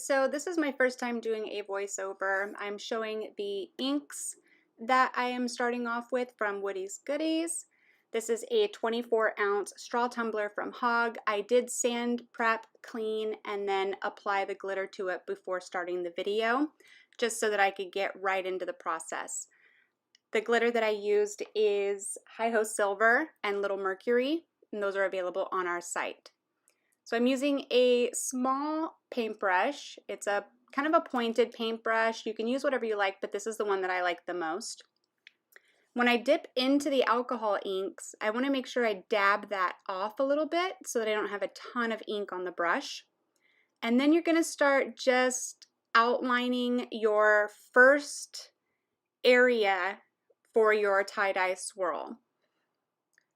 so this is my first time doing a voiceover. I'm showing the inks that I am starting off with from Woody's Goodies. This is a 24-ounce straw tumbler from HOGG. I did sand, prep, clean, and then apply the glitter to it before starting the video, just so that I could get right into the process. The glitter that I used is Hi-Ho Silver and Little Mercury, and those are available on our site. So I'm using a small paintbrush. It's a kind of a pointed paintbrush. You can use whatever you like, but this is the one that I like the most. When I dip into the alcohol inks, I want to make sure I dab that off a little bit so that I don't have a ton of ink on the brush. And then you're going to start just outlining your first area for your tie-dye swirl.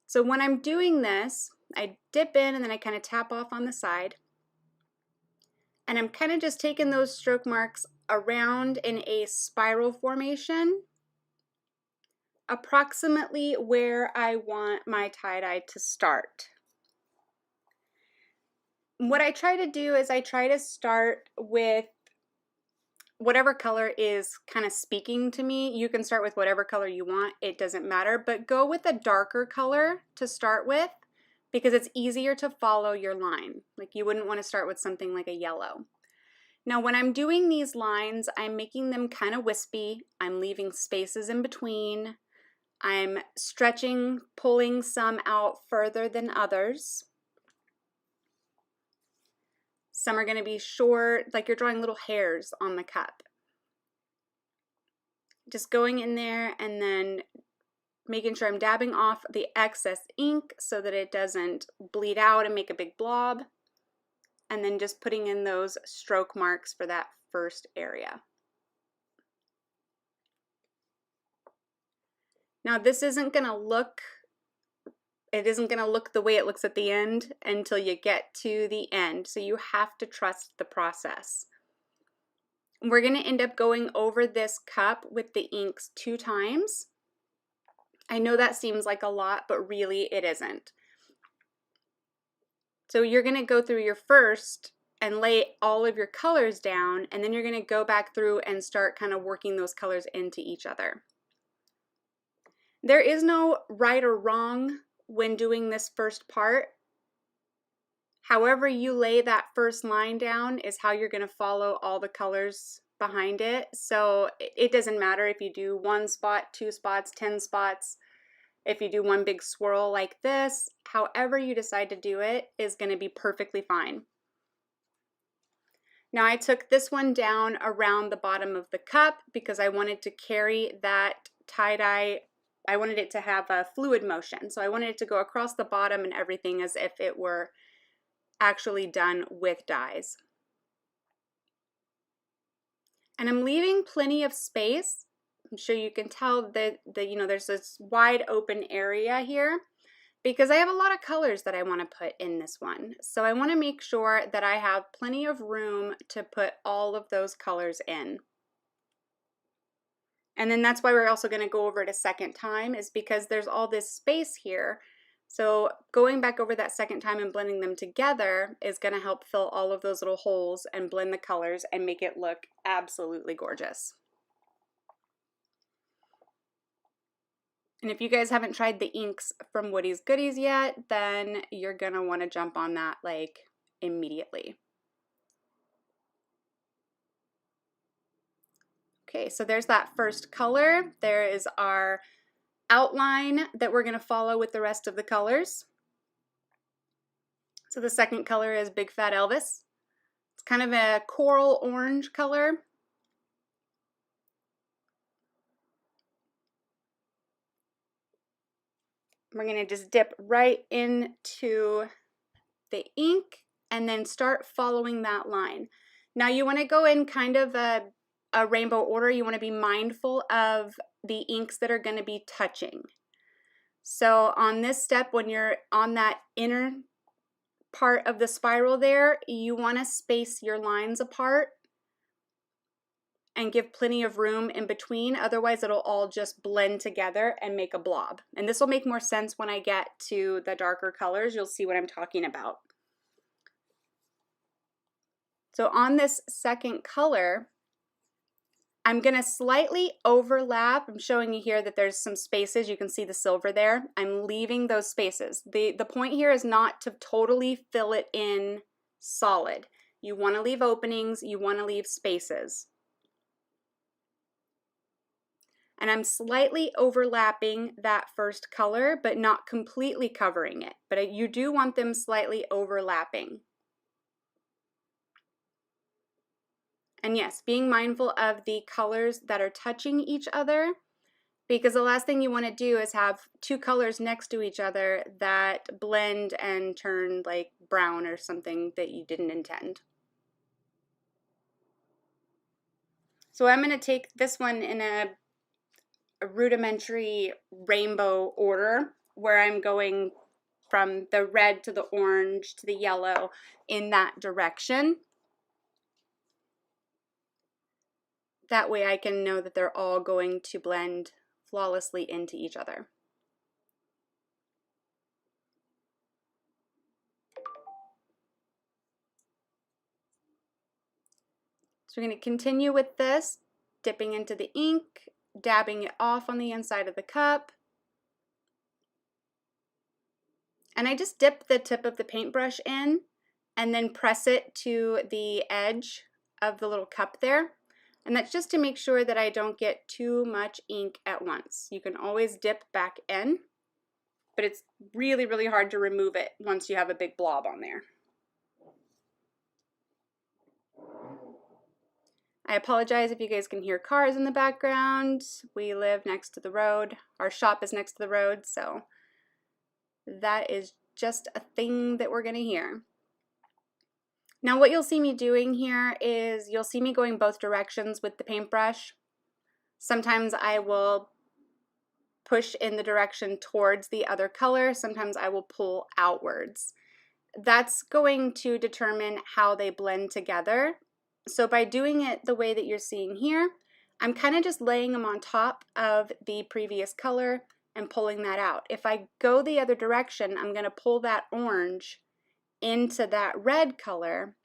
So when I'm doing this, I dip in and then I kind of tap off on the side. And I'm kind of just taking those stroke marks around in a spiral formation, approximately where I want my tie-dye to start. What I try to do is I try to start with whatever color is kind of speaking to me. You can start with whatever color you want, it doesn't matter, but go with a darker color to start with because it's easier to follow your line. Like you wouldn't want to start with something like a yellow. Now when I'm doing these lines, I'm making them kind of wispy. I'm leaving spaces in between. I'm stretching, pulling some out further than others. Some are going to be short, like you're drawing little hairs on the cup. Just going in there and then making sure I'm dabbing off the excess ink so that it doesn't bleed out and make a big blob. And then just putting in those stroke marks for that first area. Now this isn't going to look the way it looks at the end until you get to the end. So you have to trust the process. We're going to end up going over this cup with the inks 2 times. I know that seems like a lot, but really it isn't. So you're going to go through your first and lay all of your colors down, and then you're going to go back through and start kind of working those colors into each other. There is no right or wrong when doing this first part. However you lay that first line down is how you're going to follow all the colors behind it. So it doesn't matter if you do 1 spot, 2 spots, 10 spots, if you do one big swirl like this, however you decide to do it is going to be perfectly fine. Now I took this one down around the bottom of the cup because I wanted to carry that tie-dye. I wanted it to have a fluid motion, so I wanted it to go across the bottom and everything as if it were actually done with dyes. And I'm leaving plenty of space. I'm sure you can tell that there's this wide open area here because I have a lot of colors that I want to put in this one. So I want to make sure that I have plenty of room to put all of those colors in. And then that's why we're also going to go over it a second time, is because there's all this space here. So going back over that second time and blending them together is going to help fill all of those little holes and blend the colors and make it look absolutely gorgeous. And if you guys haven't tried the inks from Woody's Goodies yet, then you're going to want to jump on that like immediately. Okay, so there's that first color. There is our outline that we're going to follow with the rest of the colors. So the second color is Big Fat Elvis. It's kind of a coral orange color. We're going to just dip right into the ink and then start following that line. Now you want to go in kind of a rainbow order. You want to be mindful of the inks that are going to be touching. So on this step, when you're on that inner part of the spiral there, you want to space your lines apart and give plenty of room in between. Otherwise, it'll all just blend together and make a blob. And this will make more sense when I get to the darker colors. You'll see what I'm talking about. So on this second color, I'm going to slightly overlap. I'm showing you here that there's some spaces. You can see the silver there. I'm leaving those spaces. The point here is not to totally fill it in solid. You want to leave openings. You want to leave spaces. And I'm slightly overlapping that first color, but not completely covering it. But you do want them slightly overlapping. And yes, being mindful of the colors that are touching each other, because the last thing you want to do is have two colors next to each other that blend and turn like brown or something that you didn't intend. So I'm going to take this one in a rudimentary rainbow order, where I'm going from the red to the orange to the yellow in that direction. That way I can know that they're all going to blend flawlessly into each other. So we're going to continue with this, dipping into the ink, dabbing it off on the inside of the cup. And I just dip the tip of the paintbrush in and then press it to the edge of the little cup there. And that's just to make sure that I don't get too much ink at once. You can always dip back in, but it's really, really hard to remove it once you have a big blob on there. I apologize if you guys can hear cars in the background. We live next to the road. Our shop is next to the road, so that is just a thing that we're going to hear. Now what you'll see me doing here is you'll see me going both directions with the paintbrush. Sometimes I will push in the direction towards the other color. Sometimes I will pull outwards. That's going to determine how they blend together. So by doing it the way that you're seeing here, I'm kind of just laying them on top of the previous color and pulling that out. If I go the other direction, I'm going to pull that orange into that red color,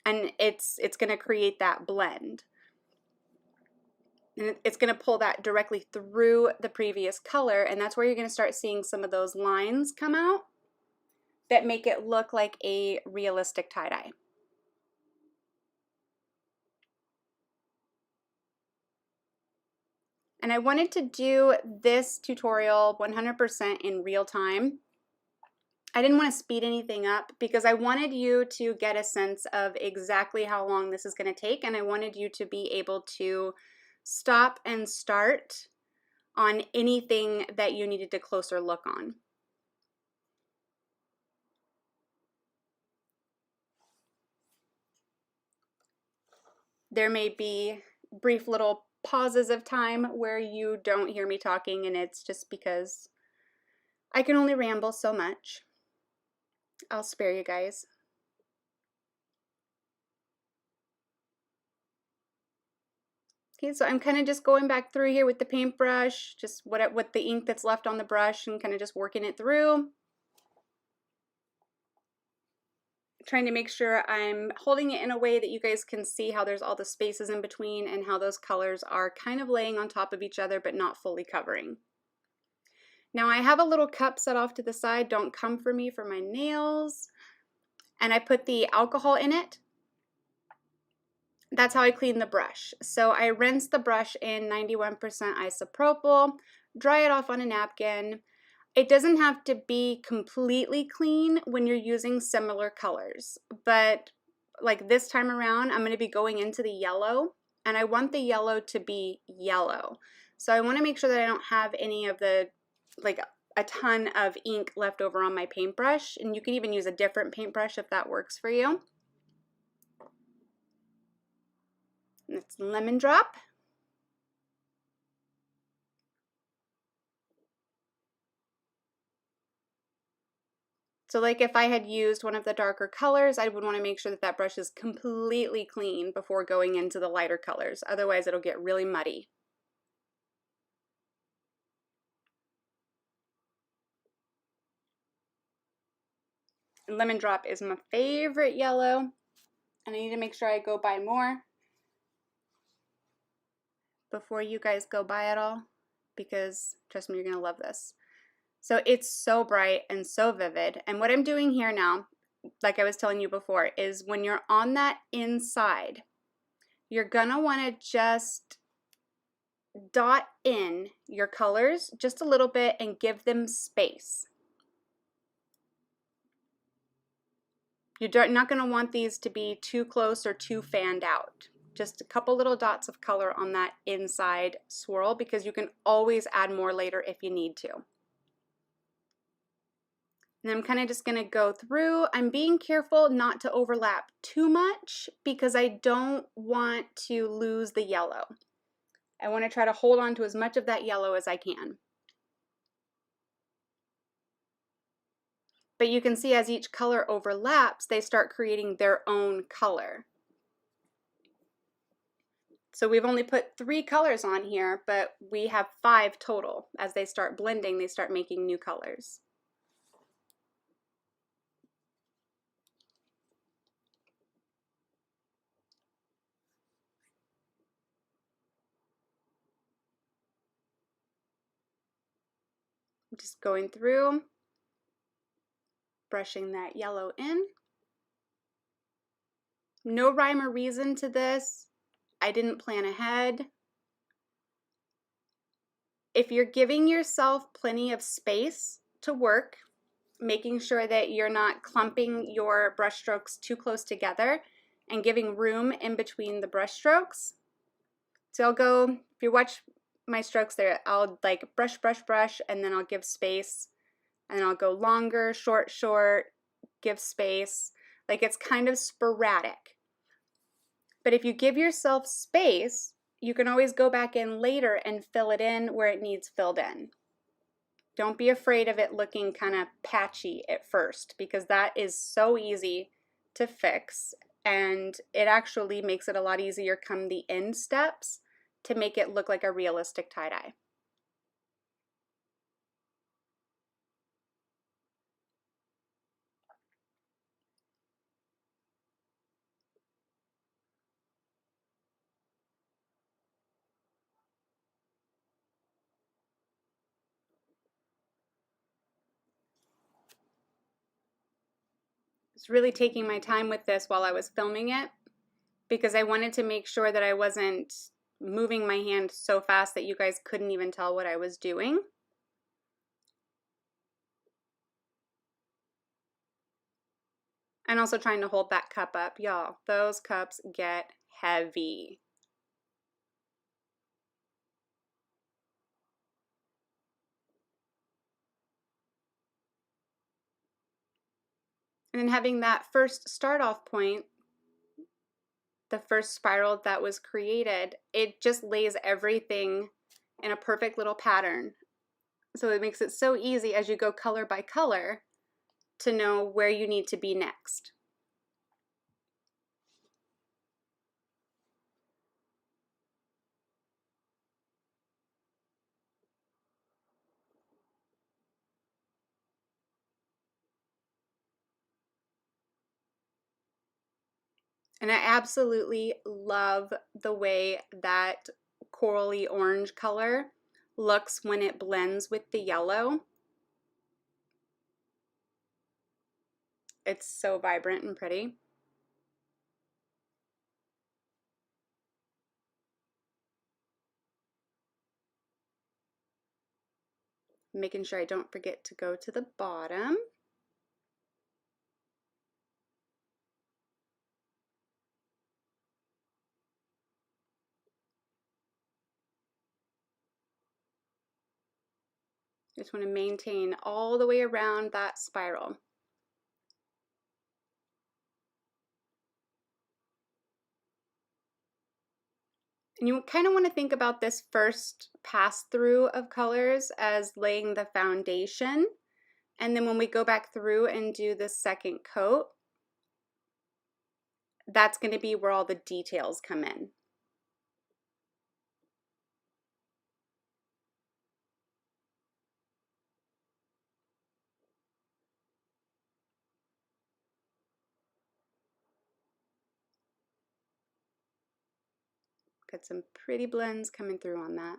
and it's going to create that blend. And it's going to pull that directly through the previous color, and that's where you're going to start seeing some of those lines come out that make it look like a realistic tie-dye. And I wanted to do this tutorial 100% in real time. I didn't want to speed anything up because I wanted you to get a sense of exactly how long this is going to take, and I wanted you to be able to stop and start on anything that you needed a closer look on. There may be brief little pauses of time where you don't hear me talking, and it's just because I can only ramble so much. I'll spare you guys. Okay, so I'm kind of just going back through here with the paintbrush, just what the ink that's left on the brush, and kind of just working it through. Trying to make sure I'm holding it in a way that you guys can see how there's all the spaces in between and how those colors are kind of laying on top of each other but not fully covering. Now I have a little cup set off to the side. Don't come for me for my nails. And I put the alcohol in it. That's how I clean the brush. So I rinse the brush in 91% isopropyl, dry it off on a napkin. It doesn't have to be completely clean when you're using similar colors, but like this time around, I'm going to be going into the yellow, and I want the yellow to be yellow. So I want to make sure that I don't have any of the, like a ton of ink left over on my paintbrush, and you can even use a different paintbrush if that works for you. And it's lemon drop. So like if I had used one of the darker colors, I would want to make sure that that brush is completely clean before going into the lighter colors. Otherwise it'll get really muddy. And lemon drop is my favorite yellow. And I need to make sure I go by more before you guys go by it all, because trust me, you're gonna love this. So it's so bright and so vivid. And what I'm doing here now, like I was telling you before, is when you're on that inside, you're gonna wanna just dot in your colors just a little bit and give them space. You're not gonna want these to be too close or too fanned out. Just a couple little dots of color on that inside swirl, because you can always add more later if you need to. And I'm kind of just going to go through. I'm being careful not to overlap too much because I don't want to lose the yellow. I want to try to hold on to as much of that yellow as I can. But you can see as each color overlaps, they start creating their own color. So we've only put 3 colors on here, but we have 5 total. As they start blending, they start making new colors. Just going through, brushing that yellow in. No rhyme or reason to this. I didn't plan ahead. If you're giving yourself plenty of space to work, making sure that you're not clumping your brush strokes too close together and giving room in between the brush strokes. So I'll go, if you watch my strokes there, I'll like brush, brush, brush, and then I'll give space, and then I'll go longer, short, short, give space. Like it's kind of sporadic. But if you give yourself space, you can always go back in later and fill it in where it needs filled in. Don't be afraid of it looking kind of patchy at first, because that is so easy to fix, and it actually makes it a lot easier come the end steps to make it look like a realistic tie-dye. I was really taking my time with this while I was filming it, because I wanted to make sure that I wasn't moving my hand so fast that you guys couldn't even tell what I was doing. And also trying to hold that cup up. Y'all, those cups get heavy. And then having that first start off point, the first spiral that was created, it just lays everything in a perfect little pattern. So it makes it so easy as you go color by color to know where you need to be next. And I absolutely love the way that corally orange color looks when it blends with the yellow. It's so vibrant and pretty. Making sure I don't forget to go to the bottom. Just want to maintain all the way around that spiral. And you kind of want to think about this first pass through of colors as laying the foundation. And then when we go back through and do the second coat, that's going to be where all the details come in. Got some pretty blends coming through on that.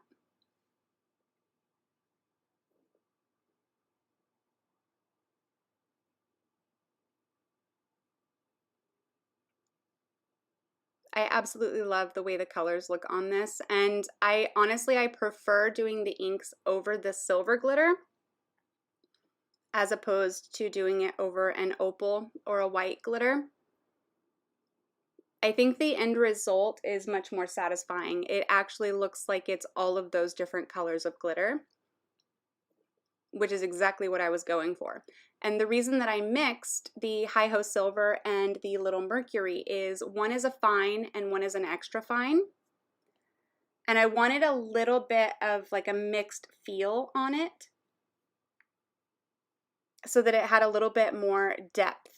I absolutely love the way the colors look on this, and I prefer doing the inks over the silver glitter as opposed to doing it over an opal or a white glitter. I think the end result is much more satisfying. It actually looks like it's all of those different colors of glitter, which is exactly what I was going for. And the reason that I mixed the Hi-Ho Silver and the Little Mercury is one is a fine and one is an extra fine. And I wanted a little bit of like a mixed feel on it so that it had a little bit more depth.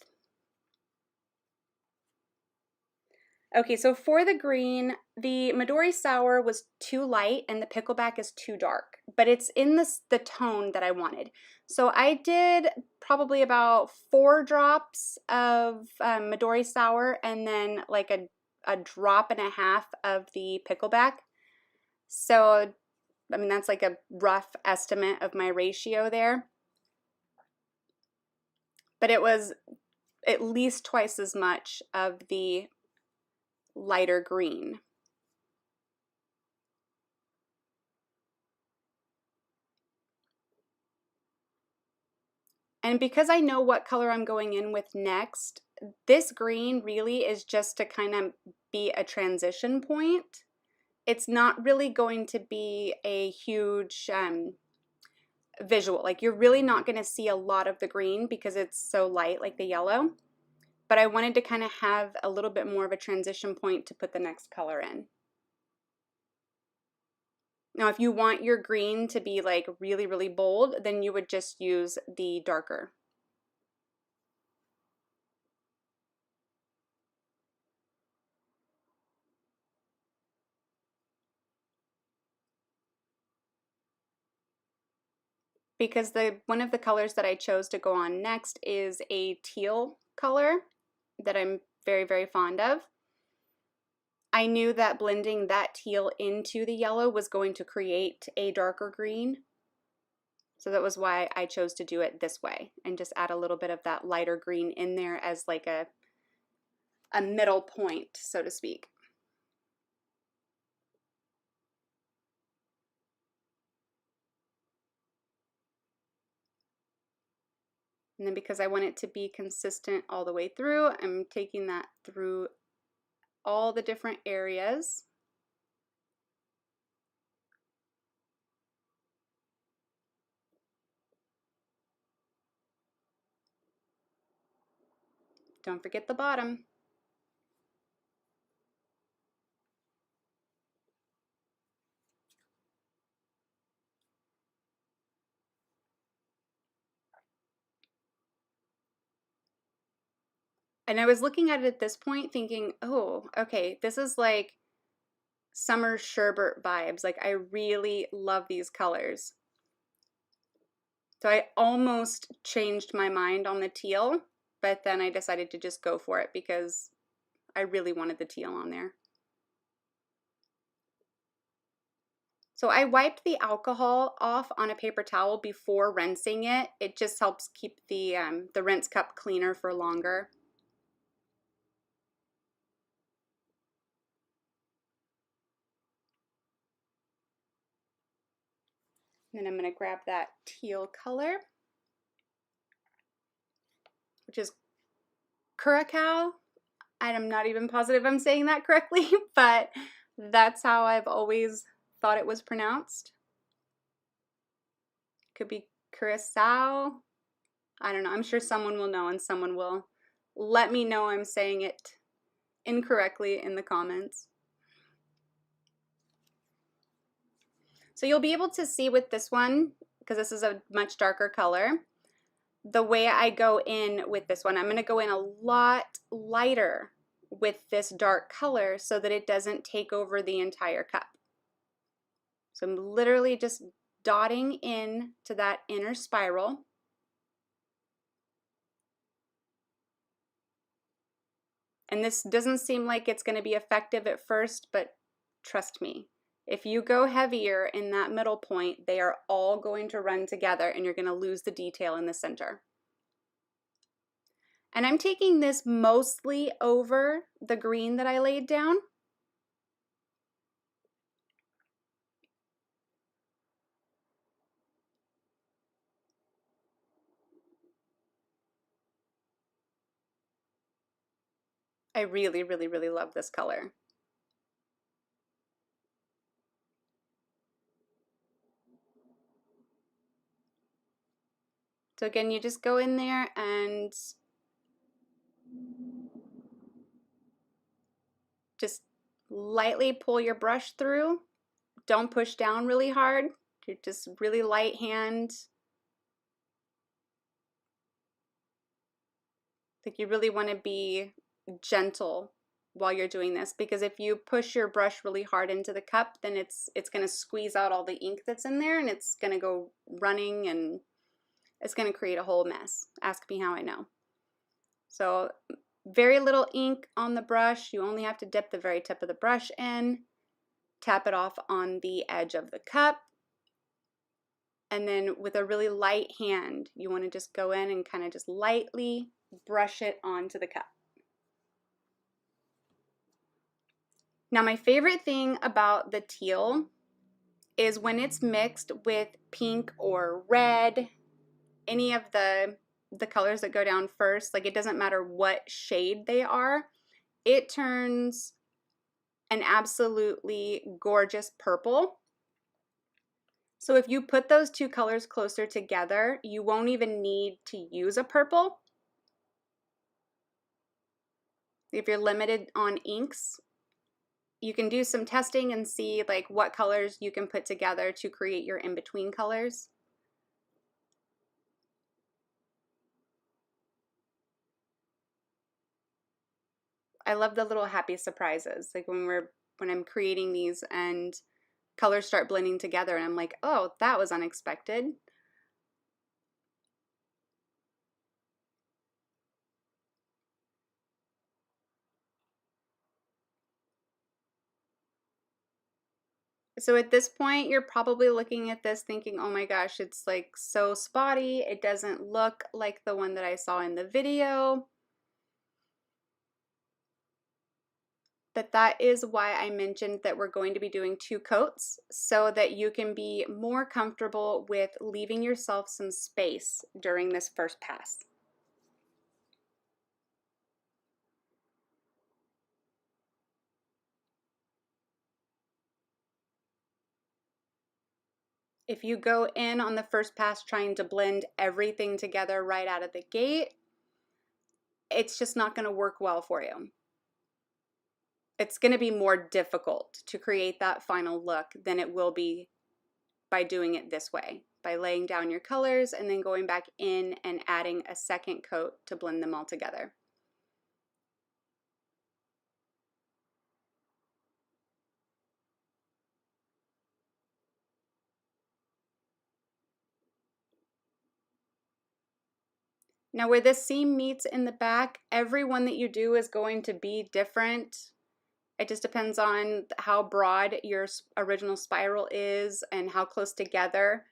Okay, so for the green, the Midori Sour was too light and the Pickleback is too dark, but it's in the tone that I wanted. So I did probably about 4 drops of Midori Sour and then like a drop and a half of the Pickleback. So, I mean, that's like a rough estimate of my ratio there. But it was at least twice as much of the lighter green. And because I know what color I'm going in with next, this green really is just to kind of be a transition point. It's not really going to be a huge visual. Like you're really not going to see a lot of the green because it's so light like the yellow. But I wanted to kind of have a little bit more of a transition point to put the next color in. Now, if you want your green to be like really, really bold, then you would just use the darker. Because one of the colors that I chose to go on next is a teal color that I'm very, very fond of. I knew that blending that teal into the yellow was going to create a darker green. So that was why I chose to do it this way and just add a little bit of that lighter green in there as like a middle point, so to speak. And then because I want it to be consistent all the way through, I'm taking that through all the different areas. Don't forget the bottom. And I was looking at it at this point thinking, oh, okay, this is like summer sherbet vibes. Like I really love these colors. So I almost changed my mind on the teal, but then I decided to just go for it because I really wanted the teal on there. So I wiped the alcohol off on a paper towel before rinsing it. It just helps keep the rinse cup cleaner for longer. And then I'm going to grab that teal color, which is curacao. I'm not even positive I'm saying that correctly, but that's how I've always thought it was pronounced. Could be curacao. I don't know. I'm sure someone will know and someone will let me know I'm saying it incorrectly in the comments. So you'll be able to see with this one, because this is a much darker color, the way I go in with this one. I'm going to go in a lot lighter with this dark color so that it doesn't take over the entire cup. So I'm literally just dotting in to that inner spiral. And this doesn't seem like it's going to be effective at first, but trust me. If you go heavier in that middle point, they are all going to run together and you're going to lose the detail in the center. And I'm taking this mostly over the green that I laid down. I really, really, really love this color. So again, you just go in there and just lightly pull your brush through. Don't push down really hard. You're just really light hand. Like you really want to be gentle while you're doing this, because if you push your brush really hard into the cup, then it's going to squeeze out all the ink that's in there and it's going to go running and it's going to create a whole mess. Ask me how I know. So very little ink on the brush. You only have to dip the very tip of the brush in, tap it off on the edge of the cup, and then with a really light hand, you want to just go in and kind of just lightly brush it onto the cup. Now my favorite thing about the teal is when it's mixed with pink or red, any of the colors that go down first, like it doesn't matter what shade they are, it turns an absolutely gorgeous purple. So if you put those two colors closer together, you won't even need to use a purple. If you're limited on inks, you can do some testing and see like what colors you can put together to create your in-between colors. I love the little happy surprises, like when I'm creating these and colors start blending together and I'm like, oh, that was unexpected. So at this point, you're probably looking at this thinking, oh my gosh, it's like so spotty. It doesn't look like the one that I saw in the video. But that is why I mentioned that we're going to be doing 2 coats so that you can be more comfortable with leaving yourself some space during this first pass. If you go in on the first pass trying to blend everything together right out of the gate, it's just not going to work well for you. It's going to be more difficult to create that final look than it will be by doing it this way, by laying down your colors and then going back in and adding a second coat to blend them all together. Now where this seam meets in the back, every one that you do is going to be different. It just depends on how broad your original spiral is and how close together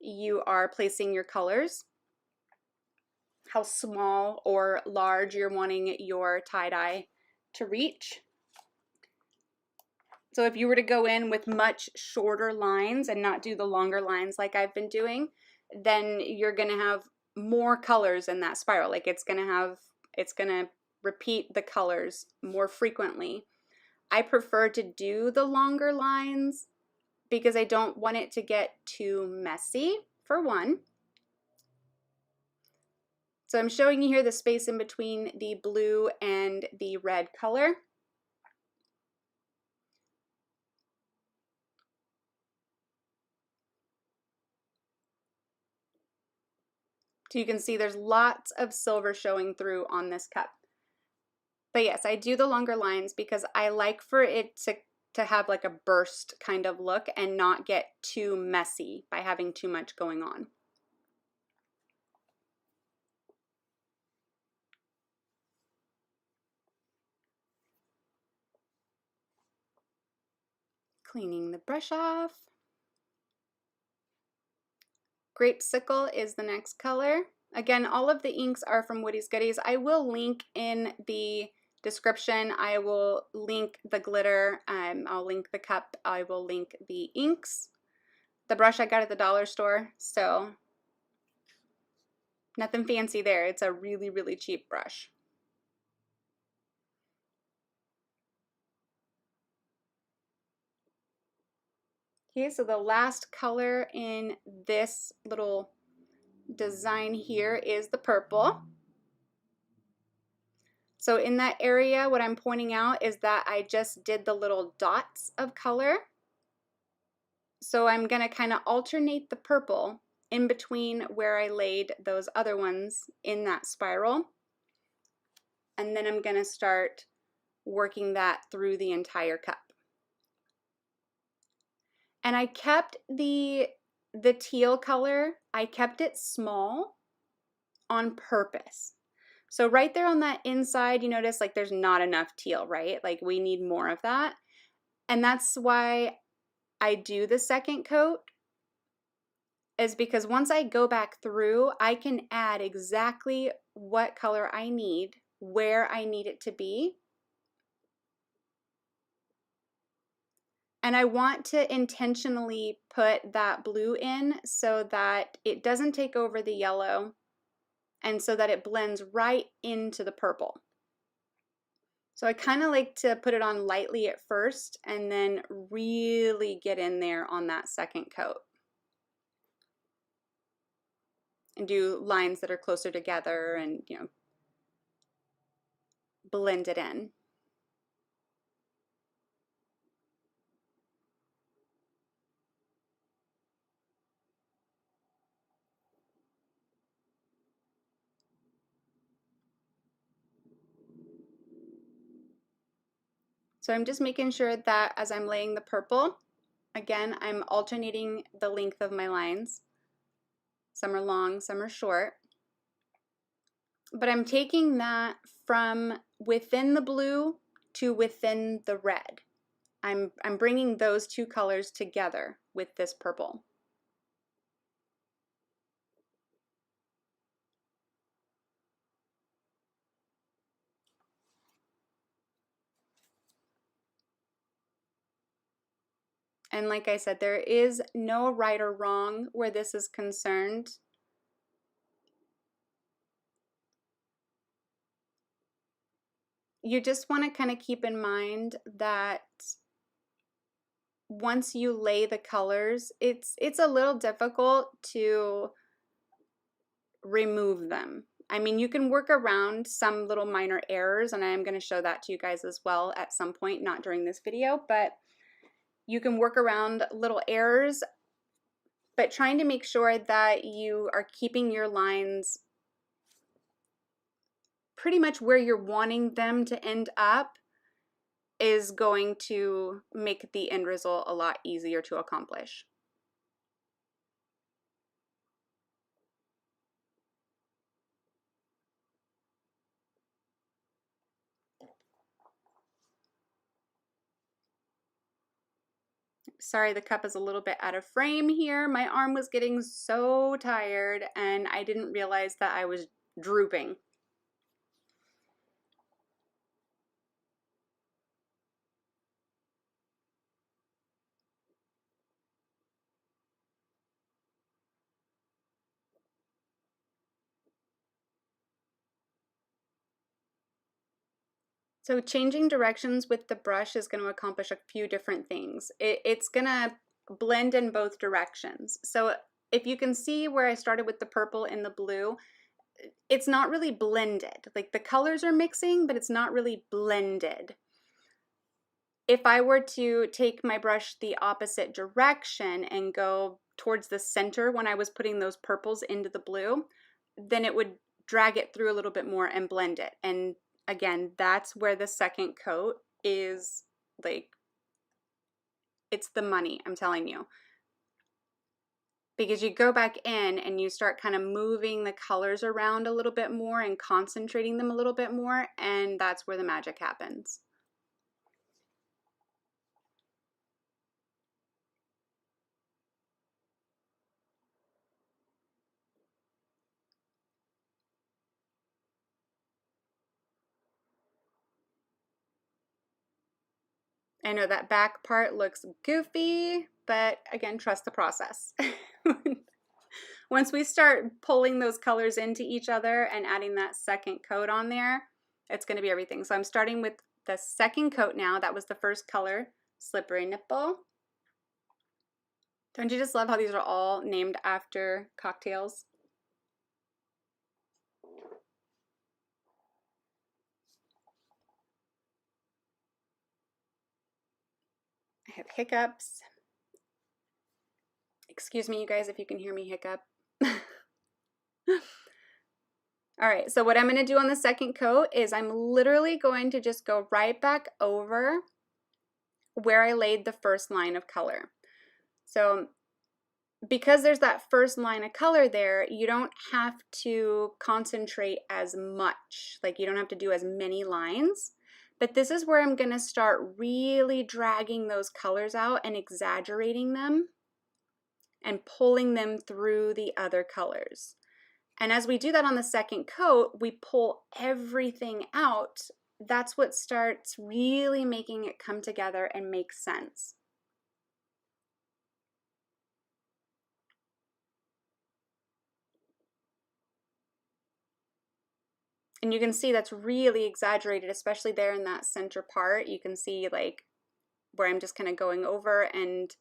you are placing your colors, how small or large you're wanting your tie-dye to reach. So if you were to go in with much shorter lines and not do the longer lines like I've been doing, then you're going to have more colors in that spiral. Like it's going to repeat the colors more frequently. I prefer to do the longer lines because I don't want it to get too messy, for one. So I'm showing you here the space in between the blue and the red color. So you can see there's lots of silver showing through on this cup. But yes, I do the longer lines because I like for it to have like a burst kind of look and not get too messy by having too much going on. Cleaning the brush off. Grapesicle is the next color. Again, all of the inks are from Woody's Goodies. I will link in the description. I will link the glitter. I'll link the cup. I will link the inks. The brush I got at the dollar store, so nothing fancy there. It's a really, really cheap brush. Okay, so the last color in this little design here is the purple. So in that area, what I'm pointing out is that I just did the little dots of color. So I'm going to kind of alternate the purple in between where I laid those other ones in that spiral. And then I'm going to start working that through the entire cup. And I kept the teal color, I kept it small on purpose. So right there on that inside, you notice like there's not enough teal, right? Like we need more of that. And that's why I do the second coat, is because once I go back through, I can add exactly what color I need, where I need it to be. And I want to intentionally put that blue in so that it doesn't take over the yellow and so that it blends right into the purple. So I kind of like to put it on lightly at first and then really get in there on that second coat and do lines that are closer together and, you know, blend it in. So I'm just making sure that as I'm laying the purple, again, I'm alternating the length of my lines. Some are long, some are short. But I'm taking that from within the blue to within the red. I'm bringing those two colors together with this purple. And like I said, there is no right or wrong where this is concerned. You just want to kind of keep in mind that once you lay the colors, it's a little difficult to remove them. I mean, you can work around some little minor errors, and I am going to show that to you guys as well at some point, not during this video, but you can work around little errors, but trying to make sure that you are keeping your lines pretty much where you're wanting them to end up is going to make the end result a lot easier to accomplish. Sorry, the cup is a little bit out of frame here. My arm was getting so tired and I didn't realize that I was drooping. So changing directions with the brush is going to accomplish a few different things. It's going to blend in both directions. So if you can see where I started with the purple and the blue, it's not really blended. Like the colors are mixing, but it's not really blended. If I were to take my brush the opposite direction and go towards the center when I was putting those purples into the blue, then it would drag it through a little bit more and blend it. And again, that's where the second coat is, like, it's the money, I'm telling you. Because you go back in and you start kind of moving the colors around a little bit more and concentrating them a little bit more, and that's where the magic happens. I know that back part looks goofy, but again, trust the process. Once we start pulling those colors into each other and adding that second coat on there, it's going to be everything. So I'm starting with the second coat now. That was the first color, Slippery Nipple. Don't you just love how these are all named after cocktails? I have hiccups. Excuse me, you guys, if you can hear me hiccup. All right, so what I'm going to do on the second coat is I'm literally going to just go right back over where I laid the first line of color. So because there's that first line of color there, you don't have to concentrate as much. Like you don't have to do as many lines. But this is where I'm going to start really dragging those colors out and exaggerating them and pulling them through the other colors. And as we do that on the second coat, we pull everything out. That's what starts really making it come together and make sense. And you can see that's really exaggerated, especially there in that center part. You can see like where I'm just kind of going over and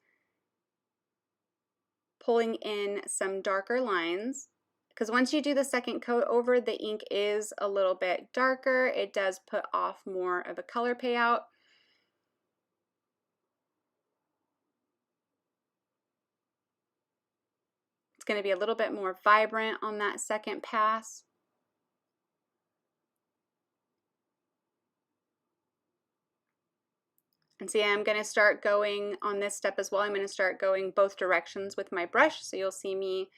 pulling in some darker lines. Because once you do the second coat over, the ink is a little bit darker. It does put off more of a color payout. It's going to be a little bit more vibrant on that second pass. And see, I'm going to start going on this step as well. I'm going to start going both directions with my brush. So you'll see me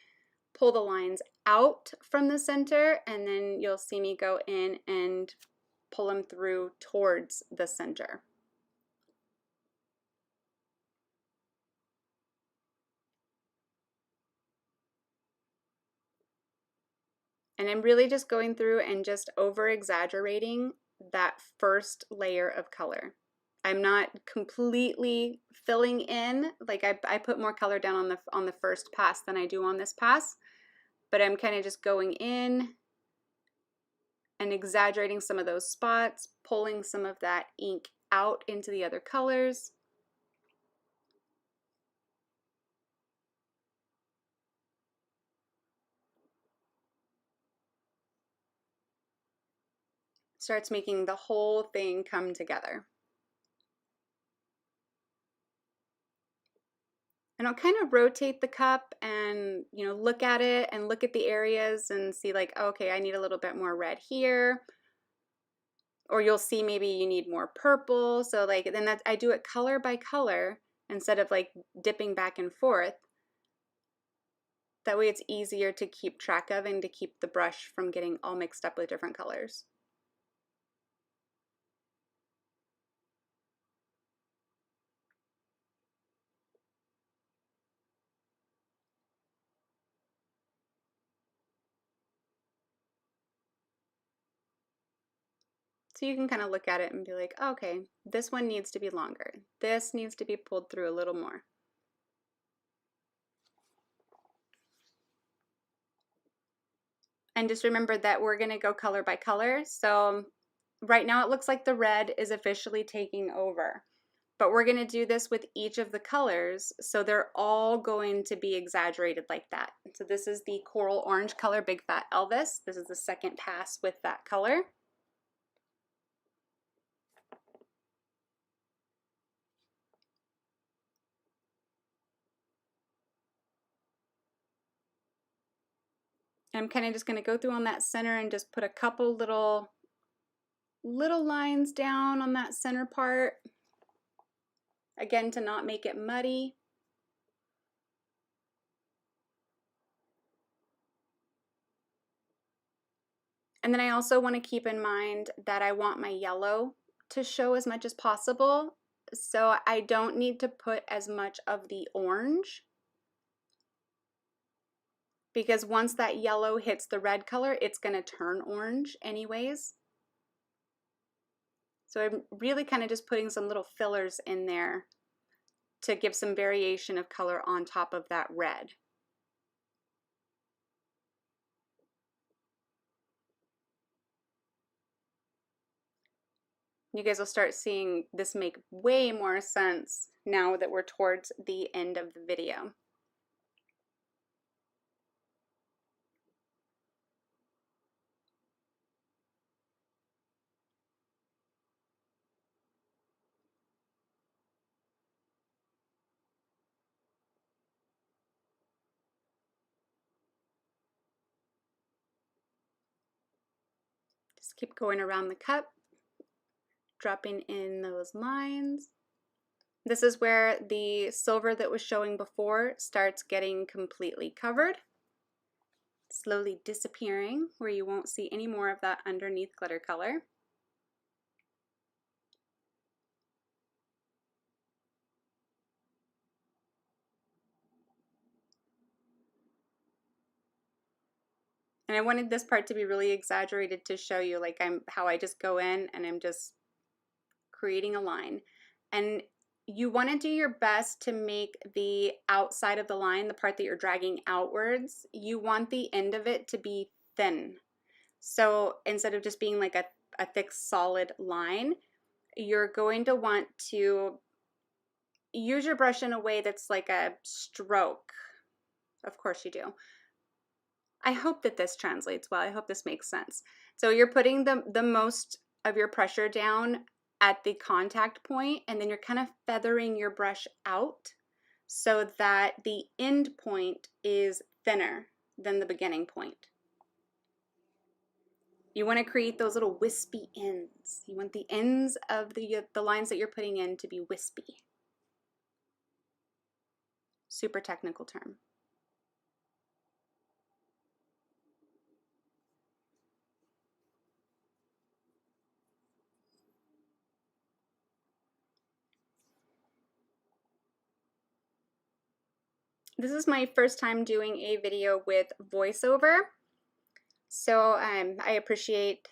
pull the lines out from the center, and then you'll see me go in and pull them through towards the center. And I'm really just going through and just over exaggerating that first layer of color. I'm not completely filling in, like I put more color down on the first pass than I do on this pass, but I'm kind of just going in and exaggerating some of those spots, pulling some of that ink out into the other colors. Starts making the whole thing come together. And I'll kind of rotate the cup and, you know, look at it and look at the areas and see like, okay, I need a little bit more red here. Or you'll see maybe you need more purple. So like, then that I do it color by color instead of like dipping back and forth. That way it's easier to keep track of and to keep the brush from getting all mixed up with different colors. So you can kind of look at it and be like, oh, okay, this one needs to be longer. This needs to be pulled through a little more. And just remember that we're going to go color by color. So right now it looks like the red is officially taking over. But we're going to do this with each of the colors, so they're all going to be exaggerated like that. So this is the coral orange color, Big Fat Elvis. This is the second pass with that color. I'm kind of just going to go through on that center and just put a couple little lines down on that center part. Again, to not make it muddy. And then I also want to keep in mind that I want my yellow to show as much as possible. So I don't need to put as much of the orange, because once that yellow hits the red color, it's going to turn orange anyways. So I'm really kind of just putting some little fillers in there to give some variation of color on top of that red. You guys will start seeing this make way more sense now that we're towards the end of the video. Just keep going around the cup, dropping in those lines. This is where the silver that was showing before starts getting completely covered, slowly disappearing where you won't see any more of that underneath glitter color. And I wanted this part to be really exaggerated to show you like how I just go in and I'm just creating a line. And you want to do your best to make the outside of the line, the part that you're dragging outwards, you want the end of it to be thin. So instead of just being like a thick solid line, you're going to want to use your brush in a way that's like a stroke. Of course you do. I hope that this translates well. I hope this makes sense. So you're putting the most of your pressure down at the contact point, and then you're kind of feathering your brush out so that the end point is thinner than the beginning point. You want to create those little wispy ends. You want the ends of the lines that you're putting in to be wispy. Super technical term. This is my first time doing a video with voiceover, so I appreciate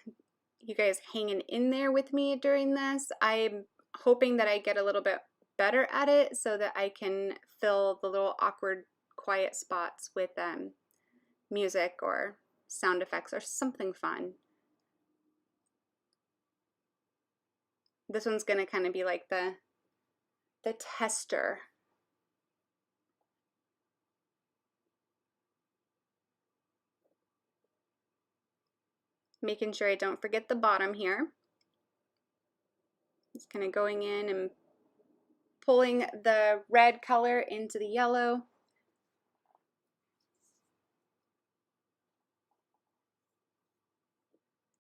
you guys hanging in there with me during this. I'm hoping that I get a little bit better at it so that I can fill the little awkward quiet spots with music or sound effects or something fun. This one's gonna kind of be like the tester. Making sure I don't forget the bottom here. Just kind of going in and pulling the red color into the yellow.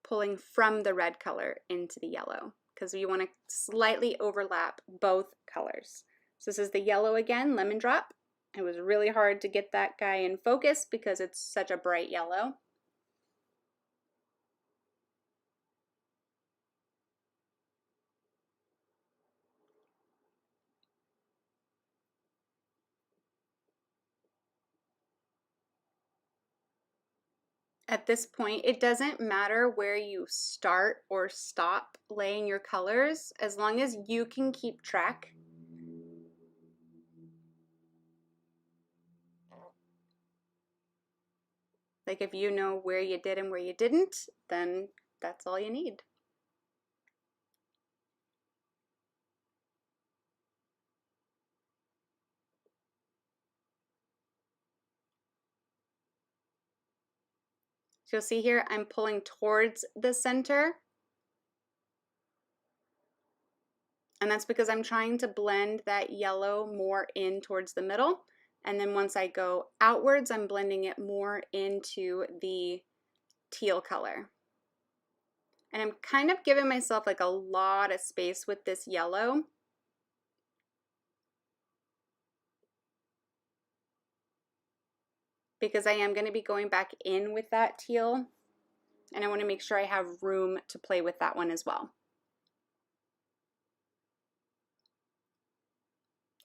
Pulling from the red color into the yellow because you want to slightly overlap both colors. So this is the yellow again, Lemon Drop. It was really hard to get that guy in focus because it's such a bright yellow. At this point, it doesn't matter where you start or stop laying your colors, as long as you can keep track. Like if you know where you did and where you didn't, then that's all you need. So you'll see here, I'm pulling towards the center. And that's because I'm trying to blend that yellow more in towards the middle. And then once I go outwards, I'm blending it more into the teal color. And I'm kind of giving myself like a lot of space with this yellow. Because I am going to be going back in with that teal. And I want to make sure I have room to play with that one as well.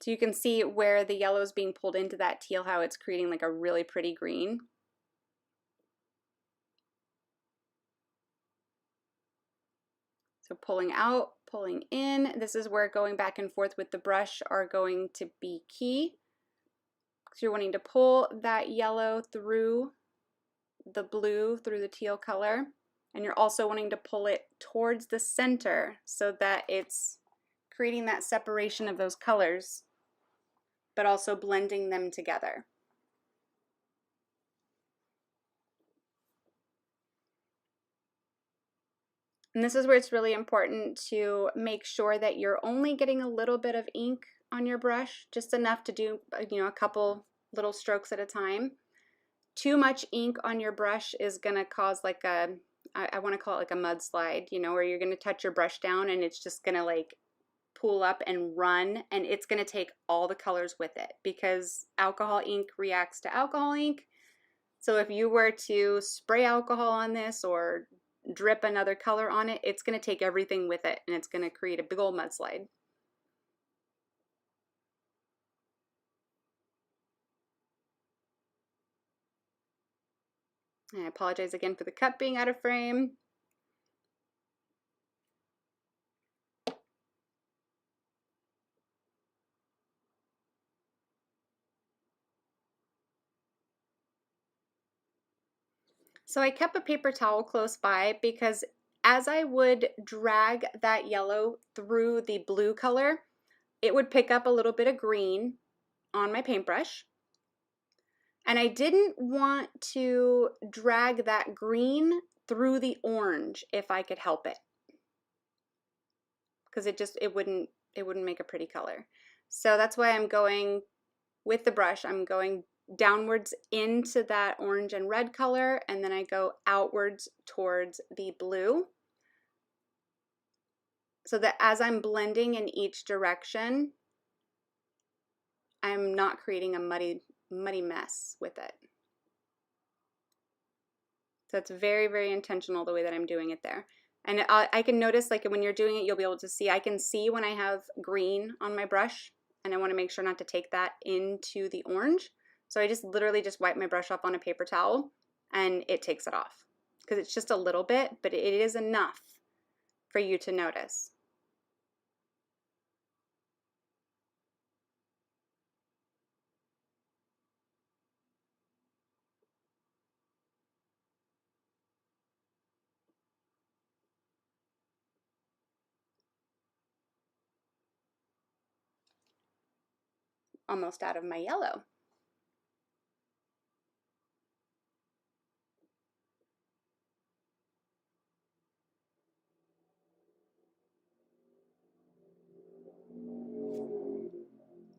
So you can see where the yellow is being pulled into that teal, how it's creating like a really pretty green. So pulling out, pulling in. This is where going back and forth with the brush are going to be key. So you're wanting to pull that yellow through the blue, through the teal color, and you're also wanting to pull it towards the center so that it's creating that separation of those colors, but also blending them together. And this is where it's really important to make sure that you're only getting a little bit of ink on your brush, just enough to do, a couple little strokes at a time. Too much ink on your brush is going to cause like I want to call it like a mudslide, where you're going to touch your brush down and it's just going to like pool up and run, and it's going to take all the colors with it because alcohol ink reacts to alcohol ink. So if you were to spray alcohol on this or drip another color on it, it's going to take everything with it and it's going to create a big old mudslide. I apologize again for the cup being out of frame. So I kept a paper towel close by because as I would drag that yellow through the blue color, it would pick up a little bit of green on my paintbrush. And I didn't want to drag that green through the orange if I could help it, because it wouldn't make a pretty color. So that's why I'm going with the brush. I'm going downwards into that orange and red color, and then I go outwards towards the blue, so that as I'm blending in each direction, I'm not creating a muddy mess with it. So it's very, very intentional the way that I'm doing it there. And I can notice, like when you're doing it, you'll be able to see, I can see when I have green on my brush, and I want to make sure not to take that into the orange. So I just literally just wipe my brush off on a paper towel and it takes it off, because it's just a little bit, but it is enough for you to notice. Almost out of my yellow.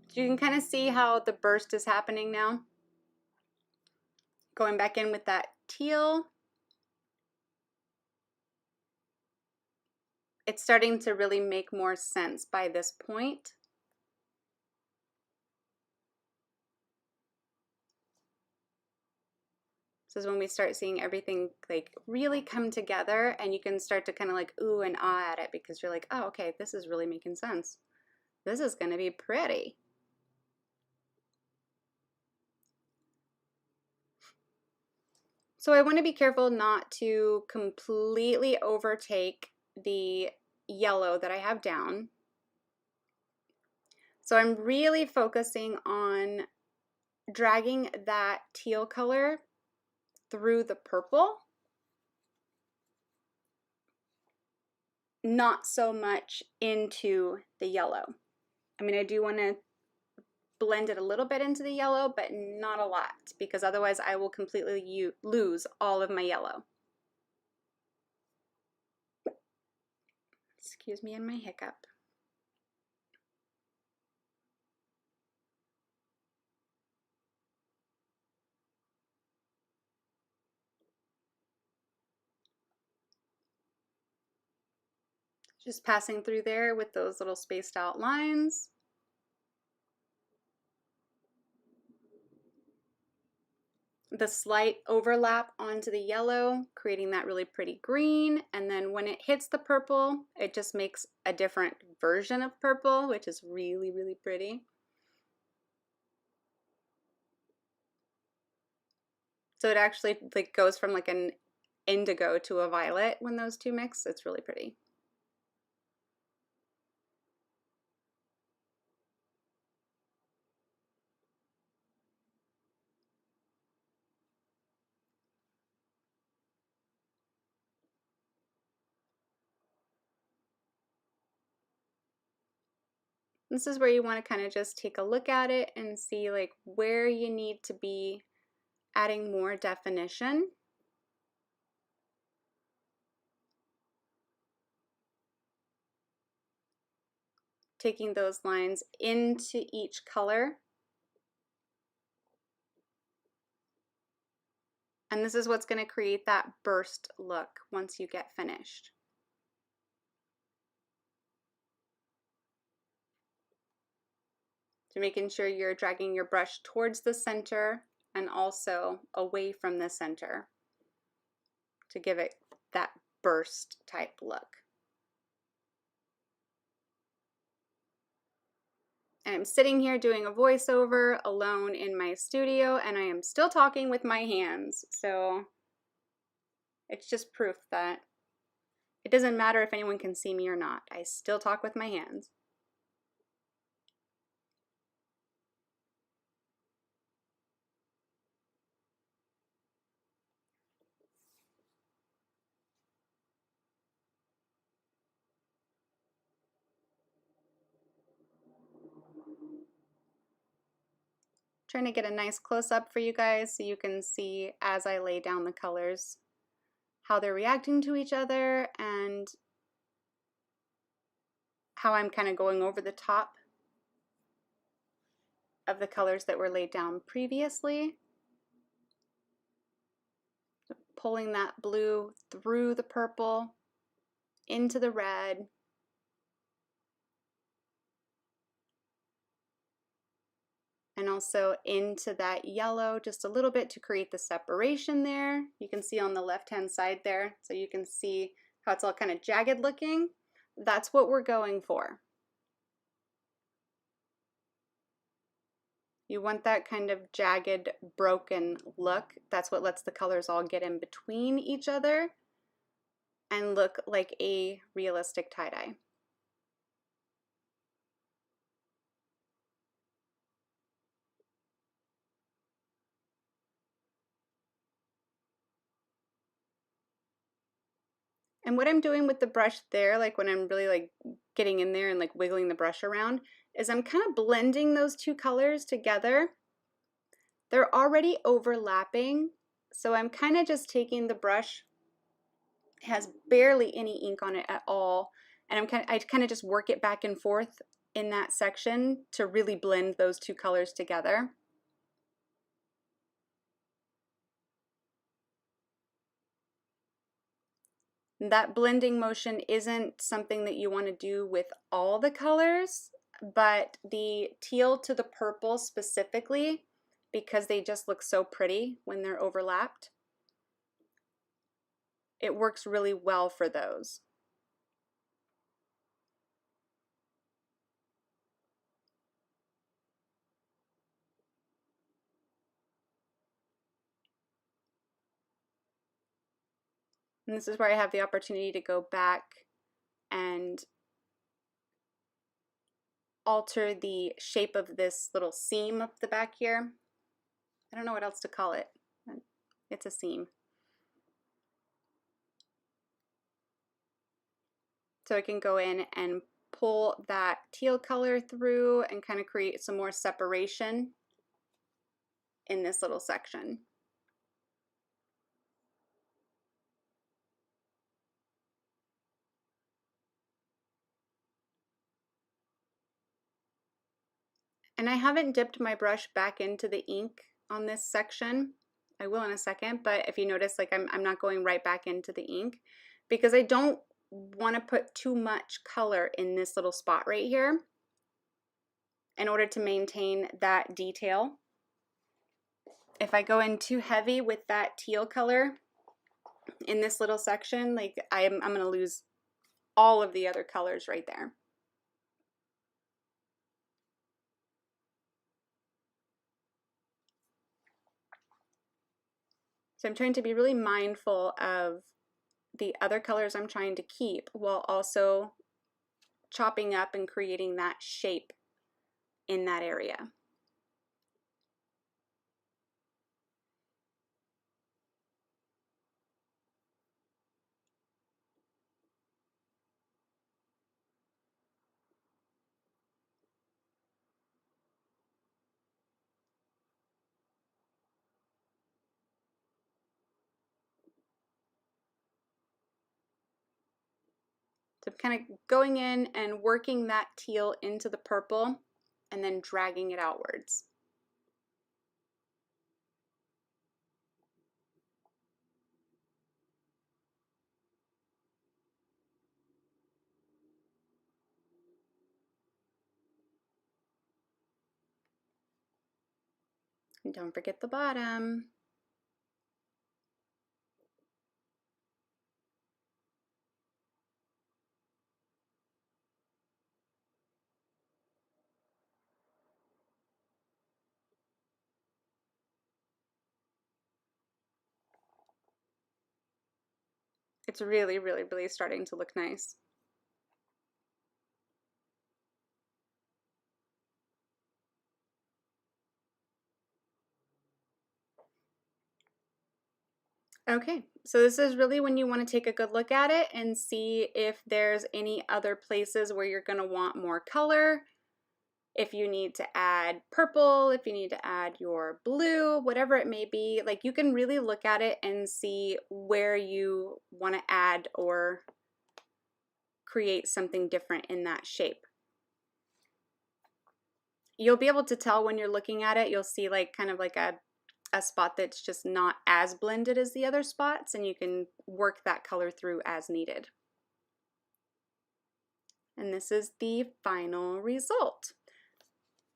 So you can kind of see how the burst is happening now. Going back in with that teal. It's starting to really make more sense by this point. This is when we start seeing everything like really come together, and you can start to kind of like ooh and ah at it, because you're like, oh, okay, this is really making sense. This is going to be pretty. So I want to be careful not to completely overtake the yellow that I have down. So I'm really focusing on dragging that teal color through the purple, not so much into the yellow. I mean, I do want to blend it a little bit into the yellow, but not a lot, because otherwise I will completely lose all of my yellow. Excuse me and my hiccup. Just passing through there with those little spaced out lines. The slight overlap onto the yellow, creating that really pretty green, and then when it hits the purple, it just makes a different version of purple, which is really, really pretty. So it actually like goes from like an indigo to a violet when those two mix. It's really pretty. This is where you want to kind of just take a look at it and see like where you need to be adding more definition. Taking those lines into each color. And this is what's going to create that burst look once you get finished. So making sure you're dragging your brush towards the center and also away from the center to give it that burst type look. And I'm sitting here doing a voiceover alone in my studio, and I am still talking with my hands. So it's just proof that it doesn't matter if anyone can see me or not. I still talk with my hands. Trying to get a nice close-up for you guys so you can see as I lay down the colors how they're reacting to each other and how I'm kind of going over the top of the colors that were laid down previously. Pulling that blue through the purple into the red. And also into that yellow just a little bit to create the separation there. You can see on the left-hand side there, so you can see how it's all kind of jagged looking. That's what we're going for. You want that kind of jagged, broken look. That's what lets the colors all get in between each other and look like a realistic tie-dye. And what I'm doing with the brush there, like when I'm really like getting in there and like wiggling the brush around, is I'm kind of blending those two colors together. They're already overlapping, so I'm kind of just taking the brush, it has barely any ink on it at all, and I kind of just work it back and forth in that section to really blend those two colors together. That blending motion isn't something that you want to do with all the colors, but the teal to the purple specifically, because they just look so pretty when they're overlapped, it works really well for those. And this is where I have the opportunity to go back and alter the shape of this little seam up the back here. I don't know what else to call it. It's a seam. So I can go in and pull that teal color through and kind of create some more separation in this little section. And I haven't dipped my brush back into the ink on this section. I will in a second, but if you notice, like I'm not going right back into the ink because I don't want to put too much color in this little spot right here in order to maintain that detail. If I go in too heavy with that teal color in this little section, like I'm going to lose all of the other colors right there. So I'm trying to be really mindful of the other colors I'm trying to keep while also chopping up and creating that shape in that area. So I'm kind of going in and working that teal into the purple and then dragging it outwards. And don't forget the bottom. It's really, really, really starting to look nice. Okay, so this is really when you want to take a good look at it and see if there's any other places where you're going to want more color, if you need to add purple, if you need to add your blue, whatever it may be. Like, you can really look at it and see where you want to add or create something different in that shape. You'll be able to tell when you're looking at it. You'll see like kind of like a spot that's just not as blended as the other spots, and you can work that color through as needed. And this is the final result.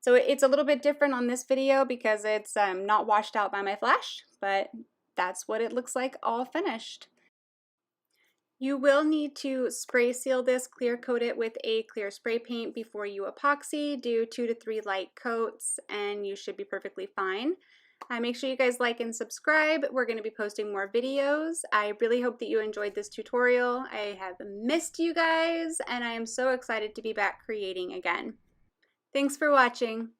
So it's a little bit different on this video because it's not washed out by my flash, but that's what it looks like all finished. You will need to spray seal this, clear coat it with a clear spray paint before you epoxy. Do 2 to 3 light coats and you should be perfectly fine. Make sure you guys like and subscribe. We're going to be posting more videos. I really hope that you enjoyed this tutorial. I have missed you guys and I am so excited to be back creating again. Thanks for watching.